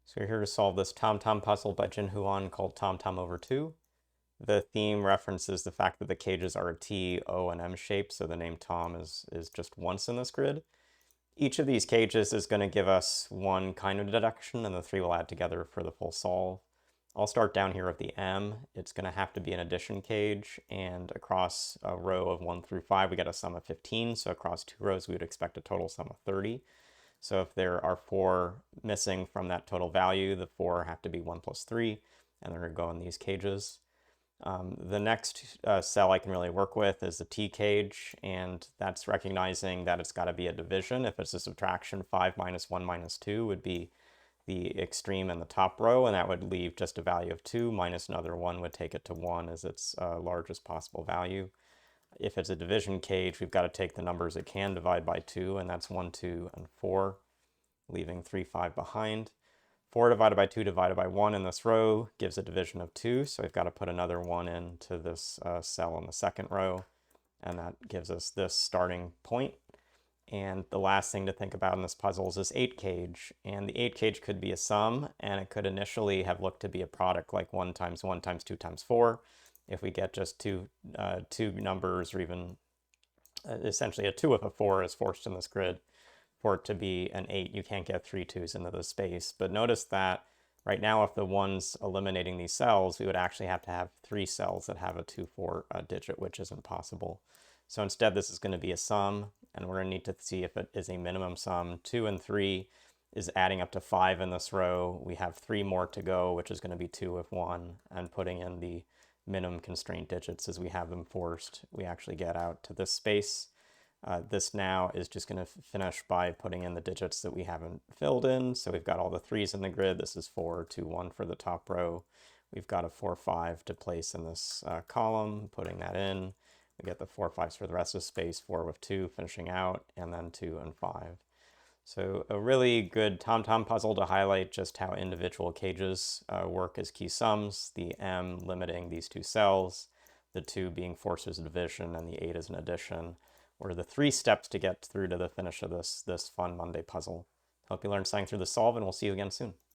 So we're here to solve this TomTom puzzle by JinHoo called TomTom over 2. The theme references the fact that the cages are a T, O, and M shape, so the name Tom is just once in this grid. Each of these cages is going to give us one kind of deduction, and the three will add together for the full solve. I'll start down here with the M. It's going to have to be an addition cage, and across a row of 1 through 5, we get a sum of 15, so across 2 rows, we would expect a total sum of 30. So if there are 4 missing from that total value, the 4 have to be 1 plus 3, and they're going to go in these cages. The next cell I can really work with is the T cage, and that's recognizing that it's got to be a division. If it's a subtraction, 5 minus 1 minus 2 would be the extreme in the top row, and that would leave just a value of 2, minus another 1 would take it to 1 as its largest possible value. If it's a division cage, we've got to take the numbers it can divide by 2, and that's 1, 2, and 4, leaving 3, 5 behind. 4 divided by 2 divided by 1 in this row gives a division of 2, so we've got to put another 1 into this cell in the second row, and that gives us this starting point. And the last thing to think about in this puzzle is this 8 cage, and the 8 cage could be a sum, and it could initially have looked to be a product like 1 times 1 times 2 times 4. If we get just two numbers, or even essentially a 2 if a 4 is forced in this grid, for it to be an 8, you can't get 3 2s into the space. But notice that right now, if the 1's eliminating these cells, we would actually have to have 3 cells that have a 2 4 digit, which isn't possible. So instead, this is going to be a sum, and we're going to need to see if it is a minimum sum. 2 and 3 is adding up to 5 in this row. We have 3 more to go, which is going to be 2 if 1, and putting in the minimum constraint digits as we have them forced, we actually get out to this space. This now is just going to finish by putting in the digits that we haven't filled in. So we've got all the 3's in the grid. This is 4, 2, 1 for the top row. We've got a 4, 5 to place in this column, putting that in. We get the 4, 5's for the rest of the space, 4 with 2 finishing out, and then 2 and 5. So a really good TomTom puzzle to highlight just how individual cages work as key sums, the M limiting these 2 cells, the 2 being forced as a division, and the 8 as an addition, or the 3 steps to get through to the finish of this fun Monday puzzle. Hope you learned something through the solve, and we'll see you again soon.